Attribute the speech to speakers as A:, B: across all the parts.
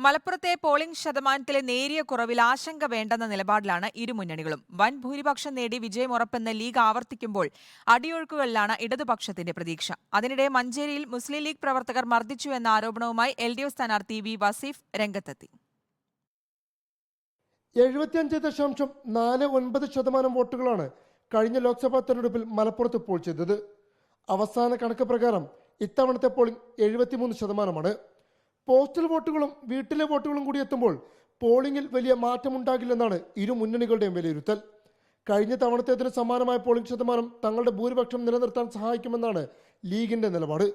A: മലപ്പുറത്തെ പോളിംഗ് ശതമാനത്തിലെ നേരിയ കുറവിൽ ആശങ്ക വേണ്ടെന്ന നിലപാടിലാണ് ഇരുമുന്നണികളും. വൻ ഭൂരിപക്ഷം നേടി വിജയമുറപ്പെന്ന് ലീഗ് ആവർത്തിക്കുമ്പോൾ അടിയൊഴുക്കുകളിലാണ് ഇടതുപക്ഷത്തിന്റെ പ്രതീക്ഷ. അതിനിടെ മഞ്ചേരിയിൽ മുസ്ലിം ലീഗ് പ്രവർത്തകർ മർദ്ദിച്ചു എന്ന ആരോപണവുമായി LDF സ്ഥാനാർത്ഥി വി വസീഫ് രംഗത്തെത്തി.
B: 75.49% വോട്ടുകളാണ് കഴിഞ്ഞ ലോക്സഭാ തെരഞ്ഞെടുപ്പിൽ മലപ്പുറത്ത് പോൾ ചെയ്തത്. അവസാന കണക്ക് പ്രകാരം ഇത്തവണത്തെ പോളിംഗ് 73%. പോസ്റ്റൽ വോട്ടുകളും വീട്ടിലെ വോട്ടുകളും കൂടി എത്തുമ്പോൾ പോളിംഗിൽ വലിയ മാറ്റമുണ്ടാകില്ലെന്നാണ് ഇരു മുന്നണികളുടെയും വിലയിരുത്തൽ. കഴിഞ്ഞ തവണത്തേതിന് സമാനമായ പോളിംഗ് ശതമാനം തങ്ങളുടെ ഭൂരിപക്ഷം നിലനിർത്താൻ സഹായിക്കുമെന്നാണ് ലീഗിന്റെ നിലപാട്.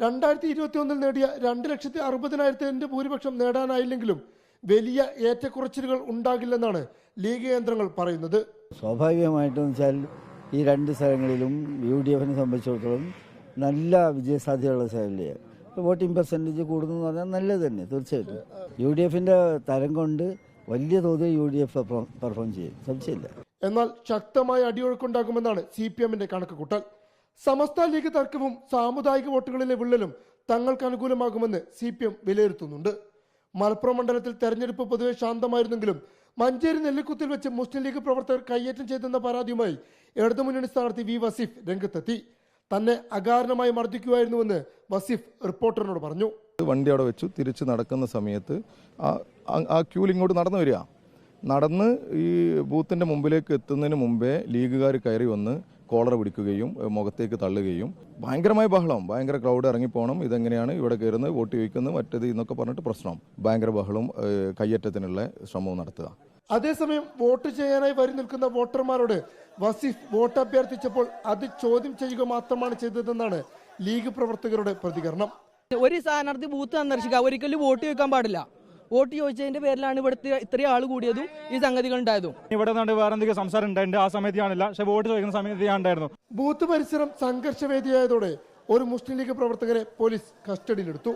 B: 2021 നേടിയ 2,60,000 ഭൂരിപക്ഷം നേടാനായില്ലെങ്കിലും വലിയ ഏറ്റക്കുറച്ചിലുകൾ ഉണ്ടാകില്ലെന്നാണ് ലീഗ് കേന്ദ്രങ്ങൾ പറയുന്നത്.
C: സ്വാഭാവികമായിട്ടും വെച്ചാൽ ഈ രണ്ട് സ്ഥലങ്ങളിലും UDFിനെ സംബന്ധിച്ചിടത്തോളം നല്ല വിജയസാധ്യതയുള്ള സ്ഥലങ്ങളിലാണ്. വോട്ടിംഗ് പെർസെൻറ്റേജ് കൂടുന്നു പറഞ്ഞാൽ നല്ലത് തന്നെ. തീർച്ചയായിട്ടും UDFിന്റെ തരം കൊണ്ട് വലിയ തോതിൽ UDF പെർഫോം ചെയ്യും, സംശയമില്ല.
B: എന്നാൽ ശക്തമായ അടിയൊഴുക്കുണ്ടാകുമെന്നാണ് CPMന്റെ കണക്കുകൂട്ടൽ. സമസ്ത ലീഗ് തർക്കവും സാമുദായിക വോട്ടുകളിലെ വിള്ളലും തങ്ങൾക്ക് അനുകൂലമാകുമെന്ന് CPM വിലയിരുത്തുന്നുണ്ട്. മലപ്പുറം മണ്ഡലത്തിൽ തെരഞ്ഞെടുപ്പ് പൊതുവെ ശാന്തമായിരുന്നെങ്കിലും മഞ്ചേരി നെല്ലിക്കുത്തിൽ വെച്ച് മുസ്ലിം ലീഗ് പ്രവർത്തകർ കയ്യേറ്റം ചെയ്തെന്ന പരാതിയുമായി ഇടതുമുന്നണി സ്ഥാനാർത്ഥി വി വസീഫ് രംഗത്തെത്തി. തന്നെ അകാരണമായി മർദ്ദിക്കുമായിരുന്നുവെന്ന് വസീഫ് റിപ്പോർട്ടറിനോട് പറഞ്ഞു.
D: വണ്ടി അവിടെ വെച്ചു തിരിച്ച് നടക്കുന്ന സമയത്ത് ആ ക്യൂൽ ഇങ്ങോട്ട് നടന്നു വരിക. നടന്ന് ഈ ബൂത്തിൻ്റെ മുമ്പിലേക്ക് എത്തുന്നതിന് മുമ്പേ ലീഗുകാർ കയറി വന്ന് കോളർ പിടിക്കുകയും മുഖത്തേക്ക് തള്ളുകയും ഭയങ്കരമായ ബഹളം, ഭയങ്കര ക്രൗഡ് ഇറങ്ങിപ്പോകണം, ഇതെങ്ങനെയാണ് ഇവിടെ കയറുന്നത്, വോട്ട് ചോദിക്കുന്നത്, മറ്റേത് എന്നൊക്കെ പറഞ്ഞിട്ട് പ്രശ്നം, ഭയങ്കര ബഹളവും കയ്യേറ്റത്തിനുള്ള ശ്രമവും നടത്തുക.
B: അതേസമയം വോട്ട് ചെയ്യാനായി വരി നിൽക്കുന്ന വോട്ടർമാരോട് വസീഫ് വോട്ട് അഭ്യർത്ഥിച്ചപ്പോൾ അത് ചോദ്യം ചെയ്യുക മാത്രമാണ് ചെയ്തതെന്നാണ് ലീഗ് പ്രവർത്തകരുടെ പ്രതികരണം.
E: ഒരു സ്ഥാനാർത്ഥി ബൂത്ത് സന്ദർശിക്കുക, ഒരിക്കലും വോട്ട് ചോദിക്കാൻ പാടില്ല. വോട്ട് ചോദിച്ചതിന്റെ പേരിലാണ് ഇവിടുത്തെ ഇത്രയും ആൾ കൂടിയതും ഈ സംഗതികൾ ഉണ്ടായതും.
F: ഇവിടെ വേറെ എന്തെങ്കിലും സംസാരം ഉണ്ടായിട്ടുണ്ട്, ആ സമയത്ത് ഞാനില്ല, പക്ഷെ വോട്ട് ചോദിക്കുന്ന സമയത്ത് ഞാൻ ഉണ്ടായിരുന്നു.
B: ബൂത്ത് പരിസരം സംഘർഷവേദിയായതോടെ ഒരു മുസ്ലിം ലീഗ് പ്രവർത്തകരെ പോലീസ് കസ്റ്റഡിയിലെടുത്തു.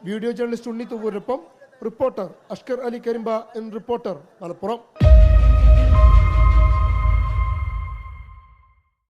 B: വീഡിയോ ജേർണലിസ്റ്റ് ഉണ്ണി തൂവൂരിനൊപ്പം റിപ്പോർട്ടർ അഷ്കർ അലി കരിമ്പ റിപ്പോർട്ടർ മലപ്പുറം.